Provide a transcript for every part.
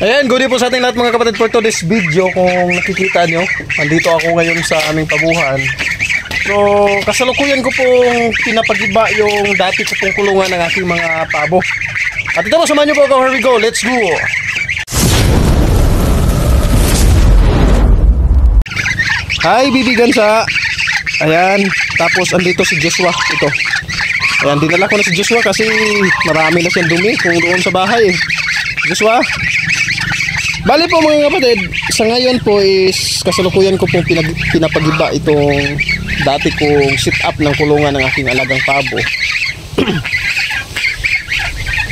Ayan, good day po sa ating lahat mga kapatid. For today's video, kung nakikita nyo, andito ako ngayon sa aming pabuhan. So, kasalukuyan ko pong pinapagiba yung dati ko pong kulungan ng aking mga pabo. At ito po, samahan nyo po ako. Here we go, let's go! Hi, Bibi Gansa! Ayan, tapos andito si Joshua. Ito. Ayan, dinala ko na si Joshua kasi marami na siyang dumi kung doon sa bahay eh. Joshua! Bali po mga kapatid, sa ngayon po is kasalukuyan ko pong pinapagiba itong dati kong sit up ng kulungan ng aking alagang pabo.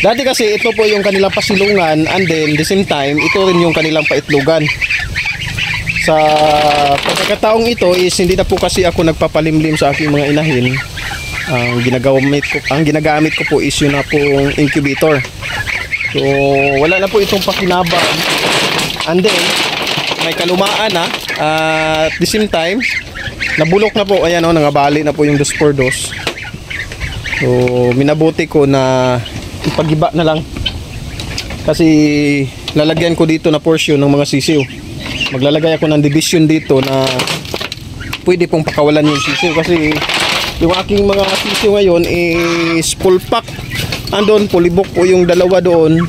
Dati kasi ito po yung kanilang pasilungan and then the same time ito rin yung kanilang paitlogan. Sa pagkakataong ito is hindi na po kasi ako nagpapalimlim sa aking mga inahin. Ang ginagamit ko po is yun na pong incubator. So wala na po itong pakinabang. And then may kalumaan na at the same time nabulok na po, ayan o, nangabali na po yung 2x2. So minabuti ko na ipagiba na lang kasi lalagyan ko dito na portion ng mga sisiw. Maglalagay ako ng division dito na pwede pong pakawalan yung sisiw kasi yung aking mga sisiw ngayon is full pack. Andun, pulibok po yung dalawa doon.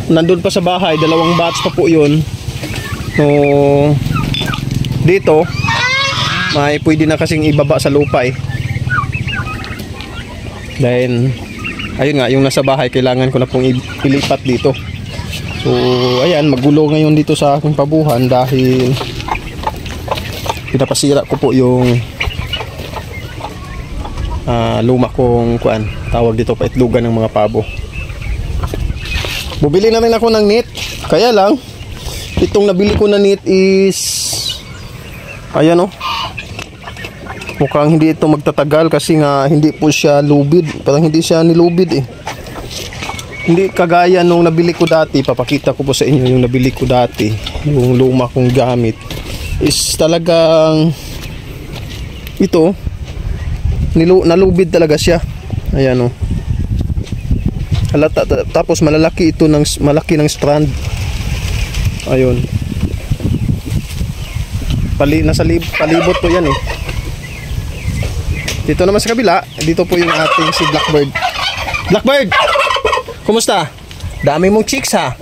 Nandun pa sa bahay, dalawang batch pa po yun. So dito may pwede na kasing ibaba sa lupa eh. Then ayun nga, yung nasa bahay kailangan ko na pong ilipat dito. So ayan, magulo ngayon dito sa aking pabuhan dahil pinapasira ko po yung luma kong tawag dito, paitlugan ng mga pabo. Bubili na rin ako ng net. Kaya lang itong nabili ko na net is ayan o, mukhang hindi ito magtatagal kasi nga hindi po siya lubid. Parang hindi siya nilubid eh. Hindi kagaya nung nabili ko dati. Papakita ko po sa inyo yung nabili ko dati. Yung luma kong gamit is talagang ito nalubid talaga siya. Ayan o, halata, tapos malaki ito ng malaki ng strand. Ayun, nasa palibot po yan eh. Dito naman sa kabila, dito po yung ating si Blackbird. Blackbird, kumusta? Dami mong chicks ha.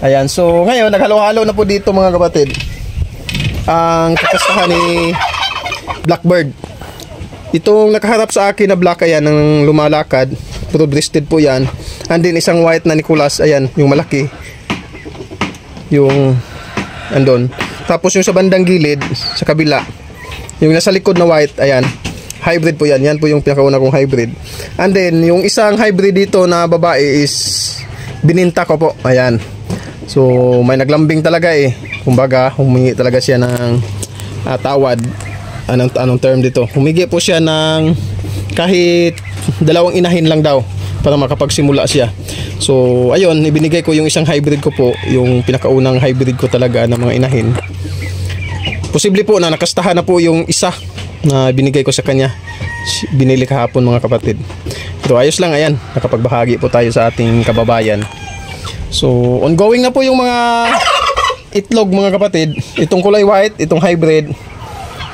Ayan, so ngayon naghalo-halo na po dito mga kapatid ang kakastahan ni Blackbird. Itong nakaharap sa akin na black, ayan, ng lumalakad, puro breasted po yan. And then isang white na Nicolas, ayan, yung malaki, yung andon. Tapos yung sa bandang gilid, sa kabila, yung nasa likod na white, ayan, hybrid po yan. Yan po yung pinakauna kong hybrid. And then yung isang hybrid dito na babae is bininta ko po, ayan. So may naglambing talaga eh. Kumbaga humingi talaga siya ng tawad. Anong term dito? Humingi po siya ng kahit dalawang inahin lang daw para makapagsimula siya. So ayun, ibinigay ko yung isang hybrid ko po, yung pinakaunang hybrid ko talaga ng mga inahin. Posible po na nakastahan na po yung isa na binigay ko sa kanya. Binili kahapon mga kapatid. Pero ayos lang, ayan, nakapagbahagi po tayo sa ating kababayan. So ongoing na po yung mga itlog mga kapatid. Itong kulay white, itong hybrid,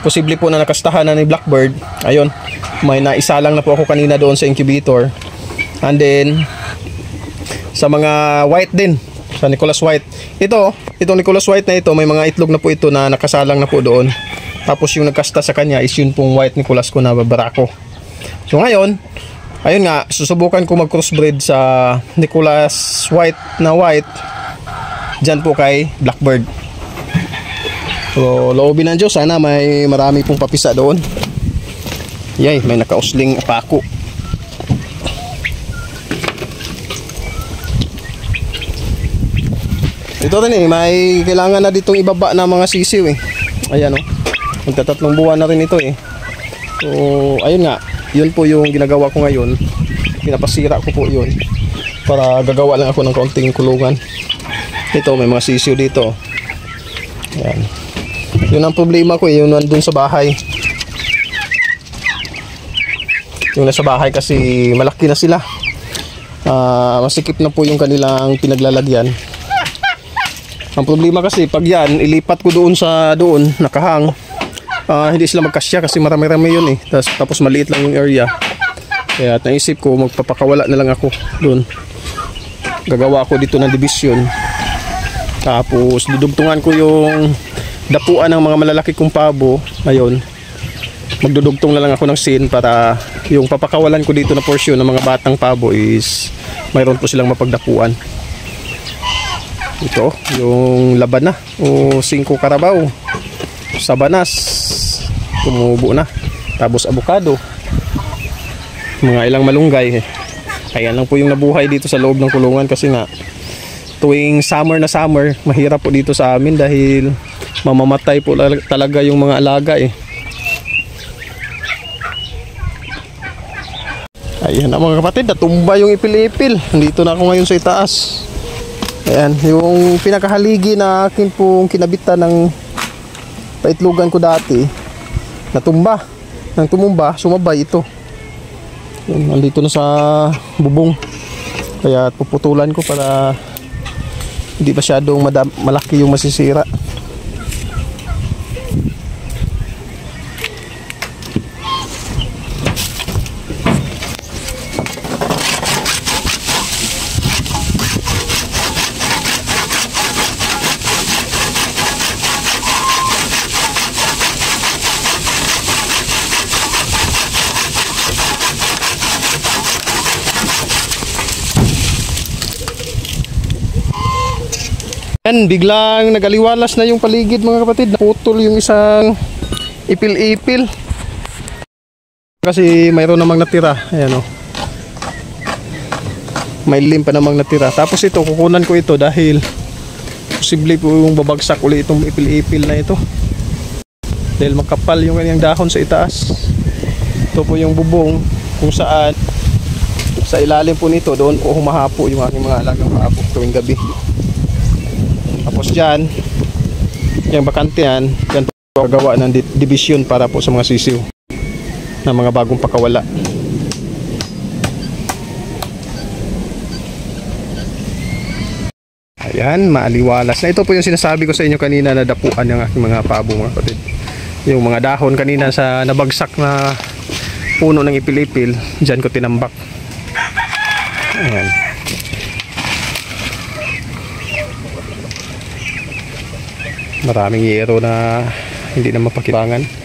posible po na nakastahan na ni Blackbird. Ayun, may naisa lang na po ako kanina doon sa incubator. And then sa mga white din, sa Nicolas White, itong Nicolas White na ito, may mga itlog na po ito na nakasalang na po doon. Tapos yung nagkasta sa kanya is yun pong white Nicolas ko na babarako. So ngayon, ayun nga, susubukan ko mag crossbreed sa Nicolas White na white dyan po kay Blackbird. So loobin ng Diyos, sana may marami pong papisa doon. Yay, may nakausling pako. Ito rin eh, may kailangan na ditong ibaba na mga sisiw eh. Ayan o, magtatatlong buwan na rin ito eh. So ayun nga, yun po yung ginagawa ko ngayon. Pinapasira ko po yun para gagawa lang ako ng kaunting kulungan. Ito, may mga sisiw dito. Ayan. Yun ang problema ko eh, yung nandun sa bahay. Yung nasa bahay kasi malaki na sila. Masikip na po yung kanilang pinaglalagyan. Ang problema kasi pag yan ilipat ko doon sa doon nakahang, hindi sila magkasya kasi marami-rami yun eh. Tapos maliit lang yung area. Kaya naisip ko magpapakawala na lang ako doon. Gagawa ako dito ng division. Tapos dudugtungan ko yung dapuan ng mga malalaki kong pabo. Ngayon magdudugtong na lang ako ng scene para yung papakawalan ko dito na portion ng mga batang pabo is mayroon po silang mapagdapuan. Ito yung laban na o 5 karabaw, sabanas tumubo na, tapos abukado, mga ilang malunggay. Ayan lang po yung nabuhay dito sa loob ng kulungan kasi nga tuwing summer na summer mahirap po dito sa amin dahil mamamatay po talaga yung mga alaga eh. Ayan na mga kapatid, natumba yung ipil-ipil. Nandito na ako ngayon sa itaas. Ayan, yung pinakahaligi na akin pong kinabitan ng paitlugan ko dati, natumba. Nang tumumba, sumabay ito. Ayan, nandito na sa bubong. Kaya puputulan ko para hindi masyadong malaki yung masisira. Yan, biglang nagaliwalas na yung paligid mga kapatid. Naputol yung isang ipil-ipil. Kasi mayroon namang natira. Ayan o. May lim pa namang natira. Tapos ito, kukunan ko ito dahil posible po yung babagsak ulit itong ipil-ipil na ito. Dahil makapal yung kanyang dahon sa itaas. Ito po yung bubong kung saan sa ilalim po nito doon o humahapo yung aking mga alagang paabo tuwing gabi. Tapos dyan, yung bakante yan, dyan po gagawa ng division para po sa mga sisiw na mga bagong pakawala. Ayan, maaliwalas na. Ito po yung sinasabi ko sa inyo kanina na dapuan ng aking mga paabo mga kapatid. Yung mga dahon kanina sa nabagsak na puno ng ipil-ipil, dyan ko tinambak. Ayan. Maraming yero na hindi na mapakibangan.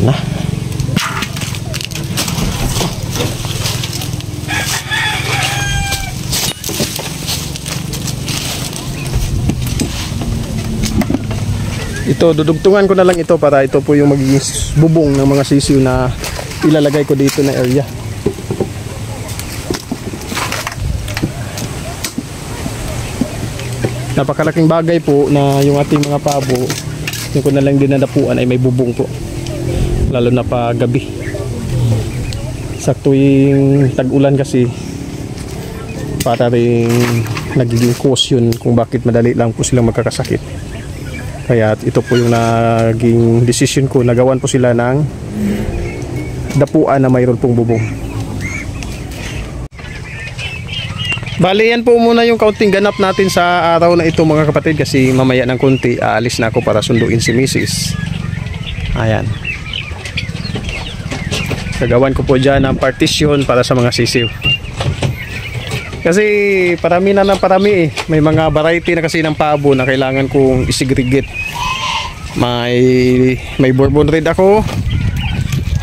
Na. Ito, dudugtungan ko na lang ito para ito po yung magiging bubong ng mga sisiw na ilalagay ko dito na area. Napakalaking bagay po na yung ating mga pabo, yung ko na lang din nadapuan ay may bubong po. Lalo na pa gabi. Sa tuwing tag-ulan kasi para rin nagiging cause yun kung bakit madali lang po silang magkakasakit. Kaya ito po yung naging decision ko, nagawan po sila ng dapuan na mayroon pong bubong. Bali, yan po muna yung kaunting ganap natin sa araw na ito mga kapatid, kasi mamaya ng konti aalis na ako para sunduin si Mrs. Ayan. Gagawan ko po dyan ng partition para sa mga sisiw. Kasi parami na ng parami eh. May mga variety na kasi ng pabo na kailangan kong isegregate. May Bourbon Red ako,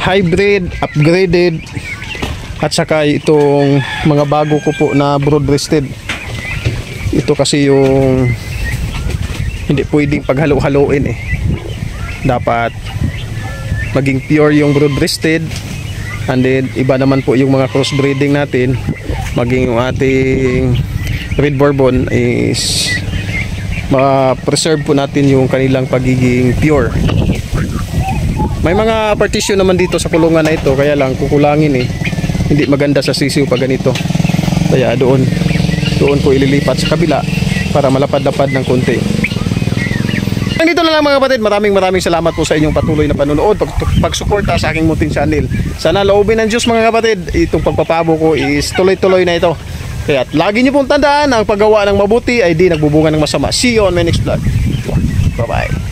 hybrid, upgraded, at saka itong mga bago ko po na broad-breasted. Ito kasi yung hindi pwedeng paghalo-haloin dapat maging pure yung broad-breasted, and then iba naman po yung mga crossbreeding natin. Maging yung ating Red Bourbon is ma-preserve po natin yung kanilang pagiging pure. May mga partition naman dito sa kulungan na ito, kaya lang kukulangin hindi maganda sa sisiw pag ganito, kaya doon ko ililipat sa kabila para malapad-lapad ng konti. Dito na lang mga kapatid, maraming salamat po sa inyong patuloy na panonood, pagsuporta sa aking munting channel. Sana loobin ng Diyos mga kapatid, itong pagpapabo ko is tuloy-tuloy na ito. Kaya lagi niyo pong tandaan, ang paggawa ng mabuti ay di nagbubunga ng masama. See you on my next vlog. Bye bye.